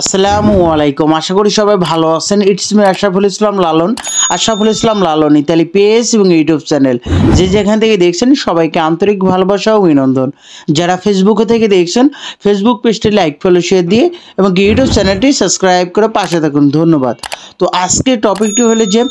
আসসালামু আলাইকুম। আশা করি সবাই ভালো আছেন। It's me Ashraful Islam Lalon. Ashraful Islam Lalon Italy page এবং ইউটিউব চ্যানেল যে যেখান থেকে দেখছেন সবাইকে আন্তরিক ভালোবাসা ও অভিনন্দন। যারা ফেসবুকে থেকে দেখছেন ফেসবুক পেজটি লাইক ফলো শেয়ার দিয়ে এবং ইউটিউব চ্যানেলটি সাবস্ক্রাইব করে পাশে থাকুন, ধন্যবাদ। তো আজকে টপিকটি হলো যে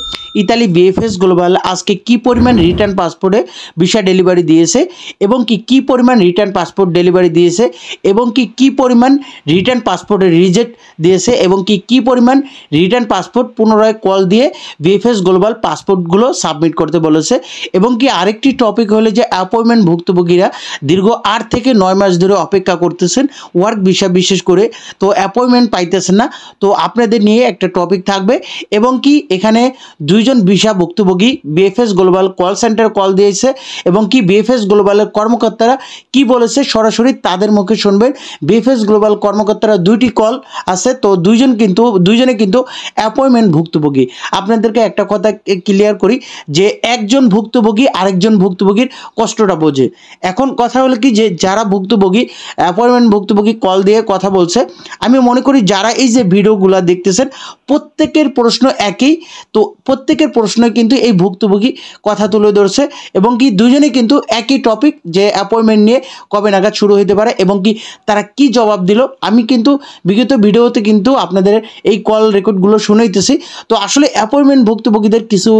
ইতালি বিএফএস গ্লোবাল আজকে কি পরিমাণ রিটার্ন পাসপোর্টে ভিসা ডেলিভারি দিয়েছে এবং কি পরিমাণ রিটার্ন পাসপোর্ট ডেলিভারি দিয়েছে এবং কি পরিমাণ রিটার্ন পাসপোর্টের রিজেক্ট দিয়েছে এবং কি পরিমাণ রিটার্ন পাসপোর্ট পুনরায় কল দিয়ে বিএফএস গ্লোবাল পাসপোর্টগুলো সাবমিট করতে বলেছে এবং আরেকটি টপিক হলো যে অ্যাপয়েন্টমেন্ট ভুক্তভোগীরা দীর্ঘ 8 থেকে 9 মাস ধরে অপেক্ষা করতেছেন ওয়ার্ক ভিসা বিশেষ করে, তো অ্যাপয়েন্টমেন্ট পাইতেছেন না। তো আপনাদের নিয়ে একটা টপিক থাকবে এবং এখানে দুইজন ভিসা ভুক্তভোগী BFS global call centre call দিয়েছে এবং বিএফএস গ্লোবালের কর্মকর্তারা কি বলেছে সরাসরি তাদের মুখে শুনবেন। বিএফএস গ্লোবাল কর্মকর্তারা দুইটি কল আছে, তো দুইজনে কিন্তু অ্যাপয়েন্টমেন্ট ভুক্তভোগী। আপনাদেরকে একটা কথা ক্লিয়ার করি যে একজন ভুক্তভোগী আরেকজন ভুক্তভোগীর কষ্টটা বোঝে। এখন কথা হলো কি যে যারা ভুক্তভোগী অ্যাপয়েন্টমেন্ট ভুক্তভোগী কল দিয়ে কথা বলছে, আমি মনে করি যারা এই যে ভিডিওগুলো দেখতেছেন প্রত্যেকের প্রশ্ন একই, তো প্রত্যেকের প্রশ্নে কিন্তু এই ভুক্তভোগী কথা তুলে ধরছে এবং দুজনে কিন্তু একই টপিক যে অ্যাপয়েন্টমেন্ট নিয়ে কবে নাগাদ শুরু হতে পারে এবং তারা কি জবাব দিল। আমি কিন্তু বিগত ভিডিওতে কিন্তু আপনাদের এই কল রেকর্ডগুলো শুনাইতেছি। তো আসলে অ্যাপয়েন্টমেন্ট ভুক্তভোগীদের কিছু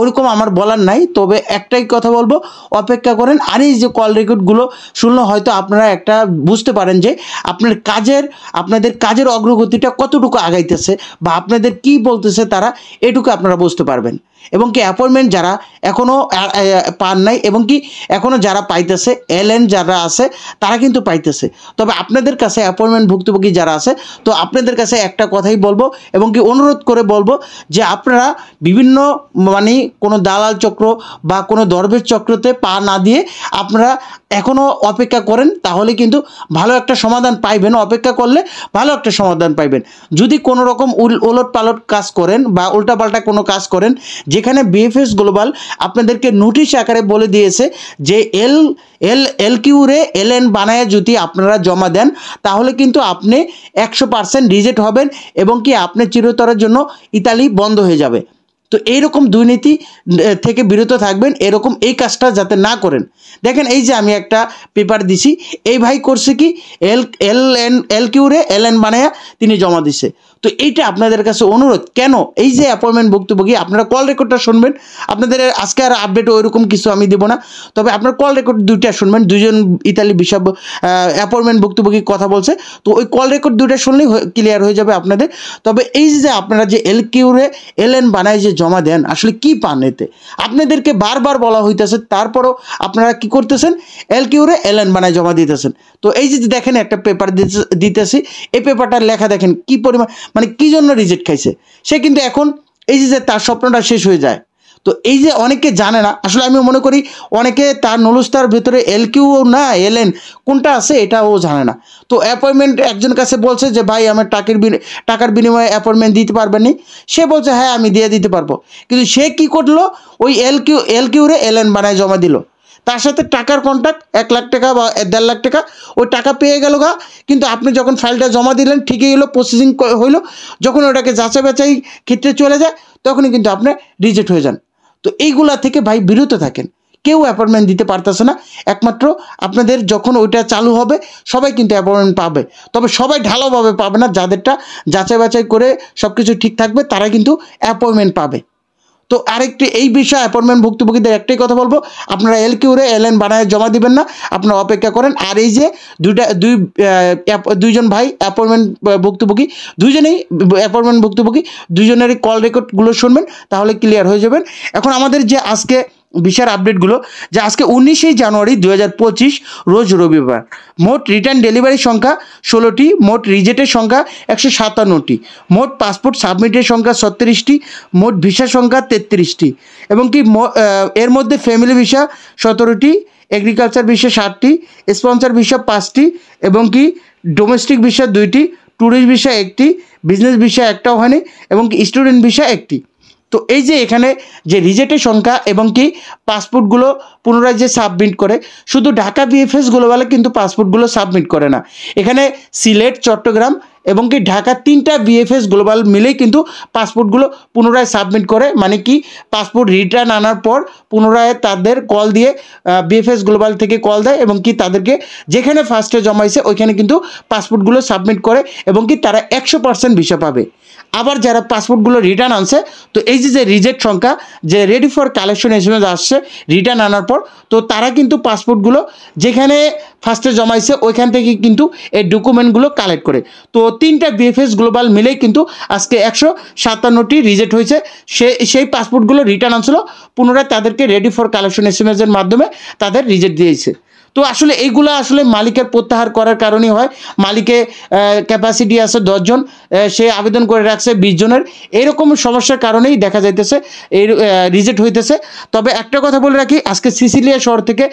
ওরকম আমার বলার নাই, তবে একটাই কথা বলবো, অপেক্ষা করেন। আর এই যে কল রেকর্ডগুলো শুনলে হয়তো আপনারা একটা বুঝতে পারেন যে আপনাদের কাজের অগ্রগতিটা কতটুকু আগাইতেছে বা আপনাদের কি বলতেছে তারা, এটুকু আপনারা বুঝতে পারবেন। এবং অ্যাপয়েন্টমেন্ট যারা এখনও পান নাই এবং এখনও যারা পাইতেছে এলএন যারা আছে তারা কিন্তু পাইতেছে, তবে আপনাদের কাছে অ্যাপয়েন্টমেন্ট ভুক্তভোগী যারা আছে তো আপনাদের কাছে একটা কথাই বলবো এবং অনুরোধ করে বলবো যে আপনারা বিভিন্ন কোনো দালাল চক্র বা কোনো দরবেশ চক্রতে পা না দিয়ে আপনারা এখনও অপেক্ষা করেন, তাহলে কিন্তু ভালো একটা সমাধান পাইবেন। অপেক্ষা করলে ভালো একটা সমাধান পাইবেন। যদি কোনো রকম ওলট পালট কাজ করেন বা উল্টাপাল্টা কোনো কাজ করেন যেখানে বিএফএস গ্লোবাল আপনাদেরকে নোটিশ আকারে বলে দিয়েছে যে এলকিউরে এলএন বানায় যদি আপনারা জমা দেন তাহলে কিন্তু আপনি 100% রিজেক্ট হবেন এবং আপনি চিরতরের জন্য ইতালি বন্ধ হয়ে যাবে। তো এইরকম দুর্নীতি থেকে বিরত থাকবেন, এরকম এই কাজটা যাতে না করেন। দেখেন এই যে আমি একটা পেপার দিছি, এই ভাই করছে কি এলকিউরে এলএন বানায়া তিনি জমা দিছে। তো এইটা আপনাদের কাছে অনুরোধ, কেন এই যে অ্যাপয়েন্টমেন্ট ভুক্তভোগী আপনারা কল রেকর্ডটা শুনবেন। আপনাদের আজকে আর আপডেট ওইরকম কিছু আমি দেবো না, তবে আপনার কল রেকর্ড দুইটা শুনবেন। দুজন ইতালি বিষয় অ্যাপয়েন্টমেন্ট ভুক্তভোগী কথা বলছে, তো ওই কল রেকর্ড দুইটা শুনলেই ক্লিয়ার হয়ে যাবে আপনাদের। তবে এই যে আপনারা যে এলকিউরে এলএন বানায় যে জমা দেন আসলে কি পান এতে, আপনাদেরকে বারবার বলা হইতেছে, তারপরও আপনারা কি করতেছেন এলকিউরে এলএন বানায় জমা দিতেছেন। তো এই যে দেখেন একটা পেপার দিতেছি, এই পেপারটার লেখা দেখেন কি পরিমাণ কি জন্য রিজেক্ট খাইছে। সে কিন্তু এখন এই যে তার স্বপ্নটা শেষ হয়ে যায়। তো এই যে অনেকে জানে না, আসলে আমি মনে করি অনেকে তার নলুস্তার ভেতরে এলকিউ না এলএন কোনটা আছে এটাও জানে না। তো অ্যাপয়েন্টমেন্ট একজন কাছে বলছে যে ভাই আমার টাকার বিনিময়ে অ্যাপয়েন্টমেন্ট দিতে পারবেন নি, সে বলছে হ্যাঁ আমি দিয়ে দিতে পারবো, কিন্তু সে কি করলো ওই এলকিউরে এলএন বানায় জমা দিল, তার সাথে টাকার কন্ট্যাক্ট 1 লাখ টাকা বা 1.5 লাখ টাকা, ওই টাকা পেয়ে গেল গা। কিন্তু আপনি যখন ফাইলটা জমা দিলেন ঠিকই হলো, প্রসেসিং হইলো, যখন ওটাকে যাচাই বাছাই ক্ষেত্রে চলে যায় তখনই কিন্তু আপনি রিজেক্ট হয়ে যান। তো এইগুলা থেকে ভাই বিরত থাকেন। কেউ অ্যাপয়েন্টমেন্ট দিতে পারতেছে না, একমাত্র আপনাদের যখন ওইটা চালু হবে সবাই কিন্তু অ্যাপয়েন্টমেন্ট পাবে, তবে সবাই ঢালাওভাবে পাবে না। যাদেরটা যাচাই বাছাই করে সব কিছু ঠিক থাকবে তারা কিন্তু অ্যাপয়েন্টমেন্ট পাবে। তো আরেকটি এই বিষয়ে অ্যাপয়েন্টমেন্ট ভুক্তভোগীদের একটাই কথা বলবো, আপনারা এলকিউরে এলএন বানায় জমা দিবেন না, আপনারা অপেক্ষা করেন। আর এই যে দুইজন ভাই অ্যাপয়েন্টমেন্ট ভুক্তভোগী, দুইজনেই অ্যাপয়েন্টমেন্ট ভুক্তভোগী, দুইজনেরই কল রেকর্ডগুলো শুনবেন, তাহলে ক্লিয়ার হয়ে যাবেন। এখন আমাদের যে আজকে ভিসার আপডেটগুলো, যে আজকে 19 জানুয়ারি 2025 রোজ রবিবার মোট রিটার্ন ডেলিভারির সংখ্যা 16টি, মোট রিজেক্টের সংখ্যা 157টি, মোট পাসপোর্ট সাবমিটের সংখ্যা 36টি, মোট ভিসা সংখ্যা 33টি এবং এর মধ্যে ফ্যামিলি ভিসা 17টি, এগ্রিকালচার ভিসা 60টি, স্পন্সর ভিসা 5টি এবং ডোমেস্টিক ভিসা 2টি, ট্যুরিস্ট ভিসা 1টি, বিজনেস ভিসা একটাও হয়নি এবং স্টুডেন্ট ভিসা 1টি। তো এই যে এখানে যে রিজেক্টের সংখ্যা এবং পাসপোর্টগুলো পুনরায় যে সাবমিট করে, শুধু ঢাকা বিএফএস গ্লোবালে কিন্তু পাসপোর্টগুলো সাবমিট করে না, এখানে সিলেট, চট্টগ্রাম এবং কি ঢাকার 3টা বিএফএস গ্লোবাল মিলেই কিন্তু পাসপোর্টগুলো পুনরায় সাবমিট করে, মানে কি পাসপোর্ট রিটার্ন আনার পর পুনরায় তাদের কল দিয়ে বিএফএস গ্লোবাল থেকে কল দেয় এবং কি তাদেরকে যেখানে ফার্স্টে জমাইছে ওইখানে কিন্তু পাসপোর্টগুলো সাবমিট করে এবং কি তারা 100% ভিসা পাবে। আবার যারা পাসপোর্টগুলো রিটার্ন আনছে, তো এই যে রিজেক্ট সংখ্যা, যে রেডি ফর কালেকশন এসএমএস আসছে রিটার্ন আনার পর, তো তারা কিন্তু পাসপোর্টগুলো যেখানে ফার্স্টে জমাইছে ওইখান থেকে কিন্তু এই ডকুমেন্টগুলো কালেক্ট করে। তো 3টা বিএফএস গ্লোবাল মিলেই কিন্তু আজকে 157টি রিজেক্ট হয়েছে। সেই পাসপোর্টগুলো রিটার্ন আনছিল, পুনরায় তাদেরকে রেডি ফর কালেকশন এসএমএসের মাধ্যমে তাদের রিজেক্ট দিয়েছে। তো আসলে এইগুলো আসলে মালিকের প্রত্যাহার করার কারণেই হয়। মালিকের ক্যাপাসিটি আছে 10 জন, সে আবেদন করে রাখছে 20 জনের, এরকম সমস্যার কারণেই দেখা যাইতেছে এই রিজেক্ট হইতেছে। তবে একটা কথা বলে রাখি, আজকে সিসিলিয়া শহর থেকে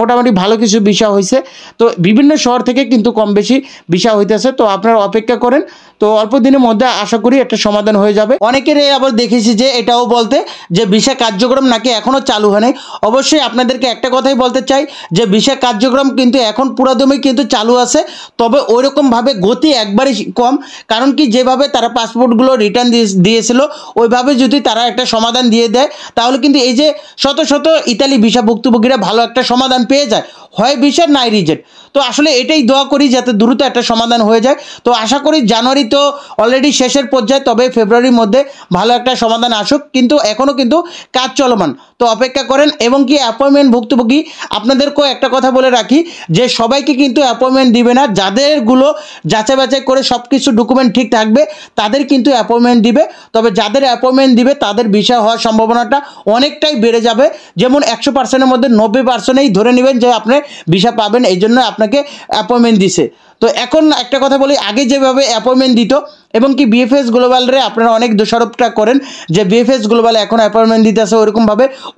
মোটামুটি ভালো কিছু ভিসা হয়েছে। তো বিভিন্ন শহর থেকে কিন্তু কম বেশি ভিসা হইতেছে, তো আপনারা অপেক্ষা করেন। তো অল্প দিনের মধ্যে আশা করি একটা সমাধান হয়ে যাবে। অনেকের আবার দেখেছি যে এটাও বলতে যে ভিসা কার্যক্রম নাকি এখনও চালু হয়নি। অবশ্যই আপনাদেরকে একটা কথাই বলতে চাই যে ভিসা কার্যক্রম কিন্তু এখন পুরোদমে কিন্তু চালু আছে, তবে ওইরকমভাবে গতি একবারই কম। কারণ কি যেভাবে তারা পাসপোর্টগুলো রিটার্ন দিয়েছিল ওইভাবে যদি তারা একটা সমাধান দিয়ে দেয়, তাহলে কিন্তু এই যে শত শত ইতালি ভিসা ভুক্তভোগীরা ভালো একটা সমাধান পেয়ে যায়, হয় ভিসা নাই রিজেক্ট। তো আসলে এটাই দোয়া করি যাতে দ্রুত একটা সমাধান হয়ে যায়। তো আশা করি জানুয়ারি তো অলরেডি শেষের পর্যায়ে, তবে ফেব্রুয়ারির মধ্যে ভালো একটা সমাধান আসুক, কিন্তু এখনও কিন্তু কাজ চলমান। তো অপেক্ষা করেন। এবং কি অ্যাপয়েন্টমেন্ট ভুক্তভোগী আপনাদেরকেও একটা কথা বলে রাখি যে সবাইকে কিন্তু অ্যাপয়েন্টমেন্ট দিবে না। যাদেরগুলো যাচাই বাছাই করে সব কিছু ডকুমেন্ট ঠিক থাকবে তাদের কিন্তু অ্যাপয়েন্টমেন্ট দিবে। তবে যাদের অ্যাপয়েন্টমেন্ট দিবে তাদের ভিসা হওয়ার সম্ভাবনাটা অনেকটাই বেড়ে যাবে। যেমন 100%-এর মধ্যে 90%ই ধরে নেবেন যে আপনি ভিসা পাবেন, এই জন্য আপনাকে অ্যাপয়েন্টমেন্ট দিছে। তো এখন একটা কথা বলি, আগে যেভাবে অ্যাপয়েন্টমেন্ট দিত এবং কি বিএফএস গ্লোবালরে আপনারা অনেক দোষারোপটা করেন যে বিএফএস গ্লোবাল এখন অ্যাপয়েন্টমেন্ট দিতেছে,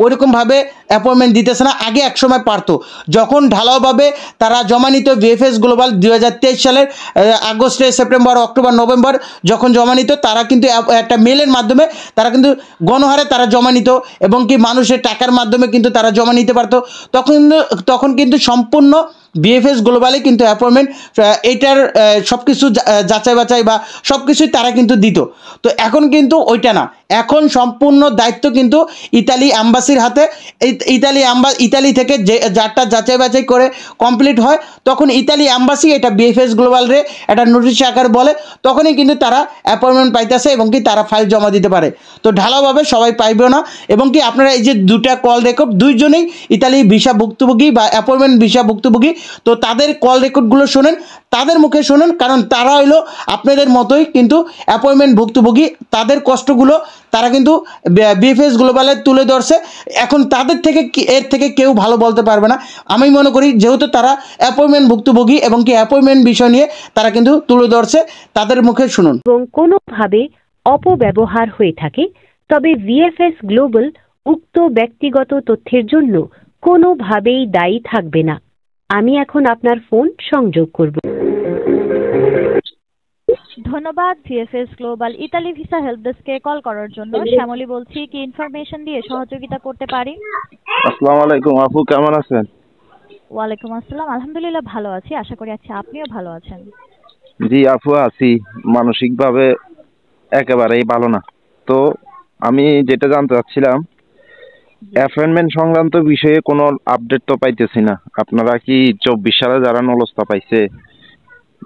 ওইরকমভাবে অ্যাপয়েন্টমেন্ট দিতেছে না। আগে একসময় পারতো, যখন ঢালাওভাবে তারা জমা নিত বিএফএস গ্লোবাল 2023 সালের আগস্টে, সেপ্টেম্বর, অক্টোবর, নভেম্বর যখন জমা নিত, তারা কিন্তু একটা মেলের মাধ্যমে তারা কিন্তু গণহারে তারা জমা নিত এবং কি মানুষের টাকার মাধ্যমে কিন্তু তারা জমা নিতে পারতো। তখন কিন্তু সম্পূর্ণ বিএফএস গ্লোবালে কিন্তু অ্যাপয়েন্টমেন্ট এইটার সব কিছু যাচাই বাছাই বা সব কিছুই তারা কিন্তু দিত। তো এখন কিন্তু ওইটা না, এখন সম্পূর্ণ দায়িত্ব কিন্তু ইতালি অ্যাম্বাসির হাতে। ইতালি থেকে যারটা যাচাই বাছাই করে কমপ্লিট হয়, তখন ইতালি অ্যাম্বাসি এটা বিএফএস গ্লোবালরে একটা নোটিশ আকার বলে, তখনই কিন্তু তারা অ্যাপয়েন্টমেন্ট পাইতেছে এবং কি তারা ফাইল জমা দিতে পারে। তো ঢালাওভাবে সবাই পাইবে না। এবং কি আপনারা এই যে 2টা কল রেকর্ড, দুইজনেই ইতালি ভিসা ভুক্তভোগী বা অ্যাপয়েন্টমেন্ট ভিসা ভুক্তভোগী, তো তাদের কল রেকর্ডগুলো শোনেন, তাদের মুখে শোনেন, কারণ তারা হইলো আপনাদের মতোই কিন্তু অ্যাপয়েন্টমেন্ট ভুক্তভোগী। তাদের কষ্টগুলো তারা কিন্তু বিএফএস গ্লোবালে তুলে ধরছে। এখন তাদের থেকে এর থেকে কেউ ভালো বলতে পারবে না। আমি মনে করি যেহেতু তারা অ্যাপয়েন্টমেন্ট ভুক্তভোগী এবং কি অ্যাপয়েন্টমেন্ট বিষয় নিয়ে তারা কিন্তু তুলে ধরছে, তাদের মুখে শুনুন। এবং কোনোভাবে অপব্যবহার হয়ে থাকে, তবে ভিএফএস গ্লোবাল উক্ত ব্যক্তিগত তথ্যের জন্য কোনোভাবেই দায়ী থাকবে না। আমি এখন আপনার ফোন সংযোগ করব। ধন্যবাদ VFS global Italy visa help ডেস্কে কল করার জন্য। শ্যামলী বলছি, কি ইনফরমেশন দিয়ে সহযোগিতা করতে পারি? আসসালামু আলাইকুম আপু, কেমন আছেন? ওয়ালাইকুম আসসালাম, আলহামদুলিল্লাহ ভালো আছি, আশা করি আপনিও ভালো আছেন। জি আপু, আছি। মানসিকভাবে একেবারেই ভালো না। তো আমি যেটা জানতে চাচ্ছিলাম, অ্যাপয়েন্টমেন্ট সংক্রান্ত বিষয়ে কোনো আপডেট তো পাইতেছি না। আপনারা কি 24 সালে যারা নলস্তা পাইছে,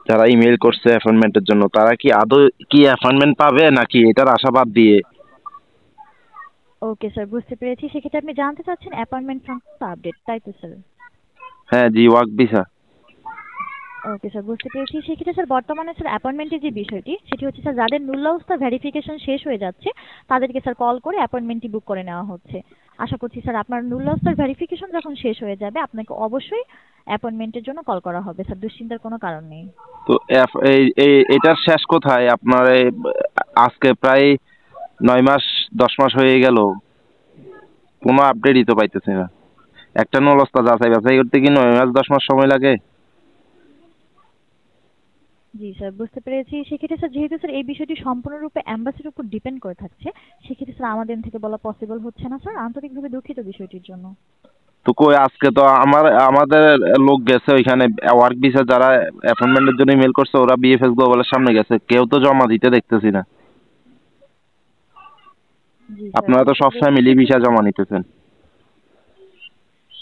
যারা ইমেল করছে অ্যাপয়েন্টমেন্টের জন্য, তারা কি আদৌ কি অ্যাপয়েন্টমেন্ট পাবে নাকি এটার আশাবাদ দিয়ে? ওকে স্যার, বুঝতে পেরেছি। সেক্ষেত্রে আপনি জানতে চাচ্ছেন অ্যাপয়েন্টমেন্ট সংক্রান্ত আপডেট, তাই তো স্যার? হ্যাঁ জি, ওয়ার্ক ভিসা। ওকে স্যার, বুঝতে পেরেছি। সেক্ষেত্রে স্যার বর্তমানে স্যার অ্যাপয়েন্টমেন্টের যে বিষয়টি সেটি হচ্ছে স্যার, যাদের নুল্লাউস্তা ভেরিফিকেশন শেষ হয়ে যাচ্ছে তাদেরকে স্যার কল করে অ্যাপয়েন্টমেন্টটি বুক করে নেওয়া হচ্ছে। আশা করছি স্যার আপনার নুল্লাউস্তার ভেরিফিকেশন যখন শেষ হয়ে যাবে আপনাকে অবশ্যই অ্যাপয়েন্টমেন্টের জন্য কল করা হবে স্যার, দুশ্চিন্তার কোনো কারণ নেই। তো এটার শেষ কোথায়? আপনার আজকে প্রায় 9 মাস 10 মাস হয়ে গেল, কোনো আপডেটই তো পাইতেছি না। একটা নলস্তা যাচাই বাছাই করতে কি 9 মাস 10 মাস সময় লাগে? জি স্যার, বুঝতে পেরেছি। সেক্ষেত্রে স্যার যেহেতু স্যার এই বিষয়টি সম্পূর্ণরূপে অ্যাম্বাসির উপর ডিপেন্ড করে থাকছে, সেক্ষেত্রে স্যার আমাদের থেকে বলা পসিবল হচ্ছে না স্যার, আন্তরিকভাবে দুঃখিত বিষয়টির জন্য। তো কই আজকে তো আমাদের লোক গেছে ওইখানে ওয়ার্ক ভিসা যারা অ্যাপয়েন্টমেন্টের জন্য ইমেল করছে ওরা বিএফএস গ্লোবালের সামনে গেছে, কেউ তো জমা দিতে দেখতেছি না। জি আপনারা তো সব ফ্যামিলি ভিসা জমা নিতেছেন।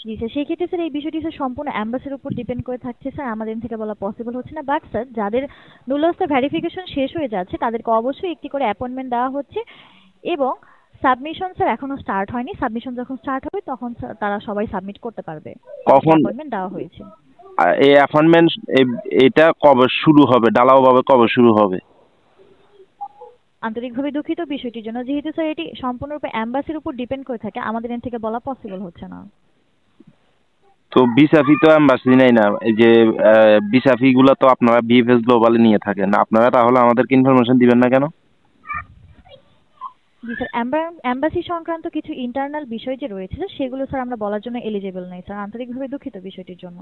জি স্যার, সেক্ষেত্রে স্যার এই বিষয়টি স্যার সম্পূর্ণ অ্যাম্বাসির উপর ডিপেন্ড করে থাকছে স্যার, আমাদের থেকে বলা পসিবল হচ্ছে না। বাট স্যার যাদের নুলস্টার ভেরিফিকেশন শেষ হয়ে যাচ্ছে তাদেরকে অবশ্যই একটি করে অ্যাপয়েন্টমেন্ট দেওয়া হচ্ছে এবং সাবমিশন স্যার এখনো স্টার্ট হয়নি। সাবমিশন যখন স্টার্ট হবে তখন তারা সবাই সাবমিট করতে পারবে। কখন অ্যাপয়েন্টমেন্ট দেওয়া হয়েছে? এই অ্যাপয়েন্টমেন্ট এটা কবে শুরু হবে, ঢালাওভাবে কবে শুরু হবে? আন্তরিকভাবে দুঃখিত বিষয়টির জন্য, যেহেতু স্যার এটি সম্পূর্ণরূপে অ্যাম্বাসির উপর ডিপেন্ড করে থাকে, আমাদের এখান থেকে বলা পসিবল হচ্ছে না। তো ভিসা ফি তো এম্বাসি নেই না, এই যে ভিসা ফি গুলো তো আপনারা বিএফএস গ্লোবালে নিয়ে থাকেন, আপনারা তাহলে আমাদেরকে ইনফরমেশন দিবেন না কেন? জি স্যার, অ্যাম্বাসি সংক্রান্ত কিছু ইন্টারনাল বিষয় যে রয়েছে সেগুলো স্যার আমরা বলার জন্য এলিজিবল নই স্যার, আন্তরিকভাবে দুঃখিত বিষয়টির জন্য।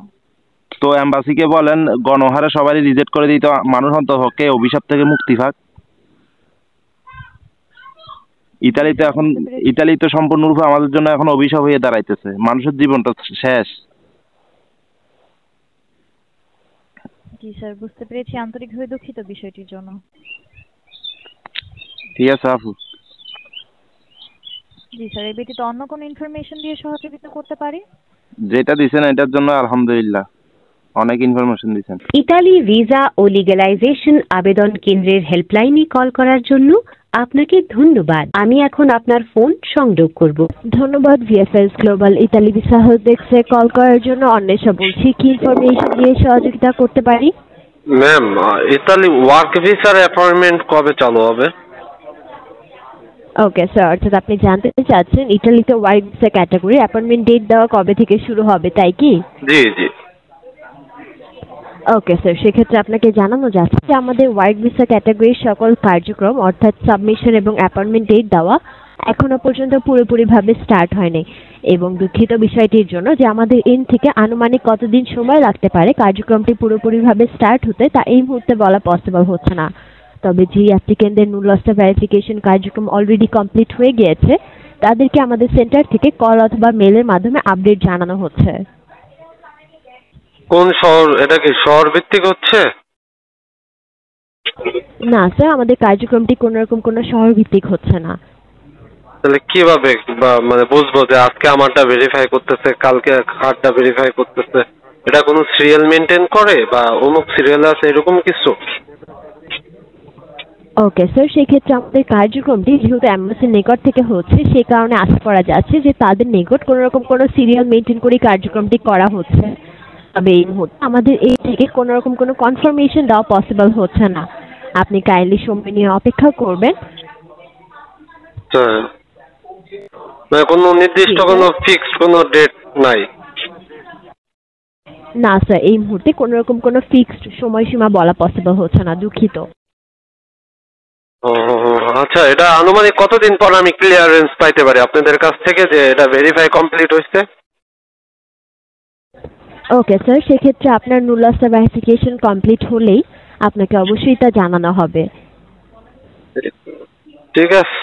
তো এম্বাসিকে বলেন গণহারে সবাই রিজেক্ট করে দিতে, মানুষ অন্ততপক্ষে অভিশাপ থেকে মুক্তি পাক। ইতালি তো সম্পূর্ণরূপে আমাদের জন্য এখন অভিশাপ হয়ে দাঁড়াইতেছে, মানুষের জীবনটা শেষ। জি স্যার, বুঝতে পেরেছি, আন্তরিকভাবে দুঃখিত বিষয়টির জন্য। ঠিক আছে আপু। জি স্যার, এই ব্যতীত অন্য কোনো ইনফরমেশন দিয়ে সহযোগিতা করতে পারি? যেটা দিছেন এটার জন্য আলহামদুলিল্লাহ, অনেক ইনফরমেশন দিছেন। ইতালি ভিসা ও লিগ্যালাইজেশন আবেদন কেন্দ্রের হেল্পলাইনে কল করার জন্য আপনাকে ধন্যবাদ। আমি এখন আপনার ফোন সংযোগ করব। ধন্যবাদ VFS global Italy visa help ডেস্কে কল করার জন্য। অন্বেষা বলছি, কি ইনফরমেশন দিয়ে সহযোগিতা করতে পারি? ম্যাম, ইতালি ওয়ার্ক ভিসার অ্যাপয়েন্টমেন্ট কবে চালু হবে? ওকে স্যার, অর্থাৎ আপনি জানতে চাচ্ছেন ইতালিতে work visa category appointment date দেওয়া কবে থেকে শুরু হবে, তাই কি? জি জি। ওকে স্যার, সেক্ষেত্রে আপনাকে জানানো যাচ্ছে যে আমাদের ওয়ার্ক ভিসা ক্যাটাগরির সকল কার্যক্রম অর্থাৎ সাবমিশন এবং অ্যাপয়েন্টমেন্ট ডেট দেওয়া এখনো পর্যন্ত পুরোপুরিভাবে স্টার্ট হয়নি এবং দুঃখিত বিষয়টির জন্য যে আমাদের এন থেকে আনুমানিক কতদিন সময় লাগতে পারে কার্যক্রমটি পুরোপুরিভাবে স্টার্ট হতে তা এই মুহূর্তে বলা পসিবল হচ্ছে না। তবে যে অ্যাপ্লিকেন্টদের নুলস্টার ভেরিফিকেশন কার্যক্রম অলরেডি কমপ্লিট হয়ে গিয়েছে তাদেরকে আমাদের সেন্টার থেকে কল অথবা মেলের মাধ্যমে আপডেট জানানো হচ্ছে। কোন শহর? এটা কি শহর ভিত্তিক হচ্ছে? না স্যার, আমাদের কার্যক্রমটি কোন রকম কোনো শহর ভিত্তিক হচ্ছে না। তাহলে কিভাবে মানে বুঝবো যে আজকে আমারটা ভেরিফাই করতেছে, কালকে কারটা ভেরিফাই করতেছে? এটা কোনো সিরিয়াল মেনটেন করে বা অমুক সিরিয়াল আছে এরকম কিছু? ওকে স্যার, সেক্ষেত্রে আমাদের কার্যক্রমটি যেহেতু অ্যাম্বাসির নিকট থেকে হচ্ছে সে কারণে আশা করা যাচ্ছে যে তাদের নিকট কোনো রকম কোনো সিরিয়াল মেনটেন করে কার্যক্রমটি করা হচ্ছে। তবে এই মুহূর্তে আমাদের এই থেকে কোনো রকম কোনো কনফার্মেশন দেওয়া পসিবল হচ্ছে না। আপনি কাইন্ডলি সময় নিয়ে অপেক্ষা করবেন। মানে কোনো নির্দিষ্ট কোনো ফিক্সড কোনো ডেট নাই? না স্যার, এই মুহূর্তে কোনো রকম কোনো ফিক্সড সময়সীমা বলা পসিবল হচ্ছে না, দুঃখিত। আচ্ছা, এটা আনুমানিক কতদিন পর আমি ক্লিয়ারেন্স পাইতে পারি আপনাদের কাছ থেকে যে এটা ভেরিফাই কমপ্লিট হয়েছে? ওকে স্যার, সেক্ষেত্রে আপনার নুলস্টার ভেরিফিকেশন কমপ্লিট হলেই আপনাকে অবশ্যই তা জানানো হবে। ঠিক আছে।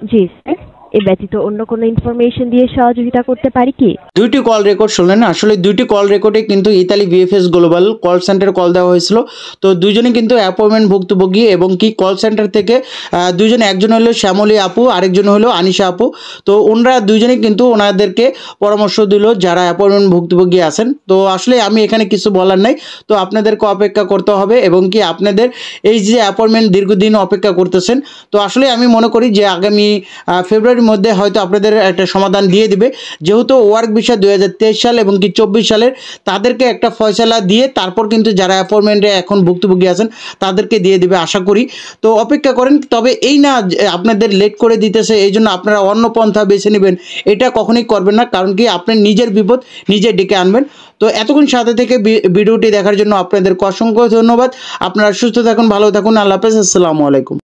জি স্যার, এ ব্যতীত অন্য কোনো ইনফরমেশন দিয়ে সহযোগিতা করতে পারি কি? দুইটি কল রেকর্ড শুনলেন, আসলে দুইটি কল রেকর্ডে কিন্তু ইতালি বিএফএস গ্লোবাল কল সেন্টারে কল দেওয়া হয়েছিল। তো দুইজনে কিন্তু অ্যাপয়েন্টমেন্ট ভুক্তভোগী এবং কি কল সেন্টার থেকে দুইজন, একজন হলো শ্যামলী আপু, আরেকজন হলো আনিশা আপু। তো ওনারা দুইজনে কিন্তু ওনাদেরকে পরামর্শ দিল যারা অ্যাপয়েন্টমেন্ট ভুক্তভোগী আছেন। তো আসলে আমি এখানে কিছু বলার নাই, তো আপনাদেরকে অপেক্ষা করতে হবে এবং কি আপনাদের এই যে অ্যাপয়েন্টমেন্ট দীর্ঘদিন অপেক্ষা করতেছেন, তো আসলে আমি মনে করি যে আগামী ফেব্রুয়ারির মধ্যে হয়তো আপনাদের একটা সমাধান দিয়ে দিবে। যেহেতু ওয়ার্ক ভিসা 2023 সাল এবং কি 24 সালের তাদেরকে একটা ফয়সালা দিয়ে তারপর কিন্তু যারা অ্যাপয়েন্টমেন্টে এখন ভুক্তভোগী আছেন তাদেরকে দিয়ে দিবে আশা করি। তো অপেক্ষা করেন, তবে এই না আপনাদের লেট করে দিতেছে এই জন্য আপনারা অন্য পন্থা বেছে নেবেন, এটা কখনোই করবেন না, কারণ কি আপনি নিজের বিপদ নিজে ডেকে আনবেন। তো এতক্ষণ সাথে থেকে ভিডিওটি দেখার জন্য আপনাদেরকে অসংখ্য ধন্যবাদ। আপনারা সুস্থ থাকুন, ভালো থাকুন, আল্লাহ হাফেজ, আসসালামু আলাইকুম।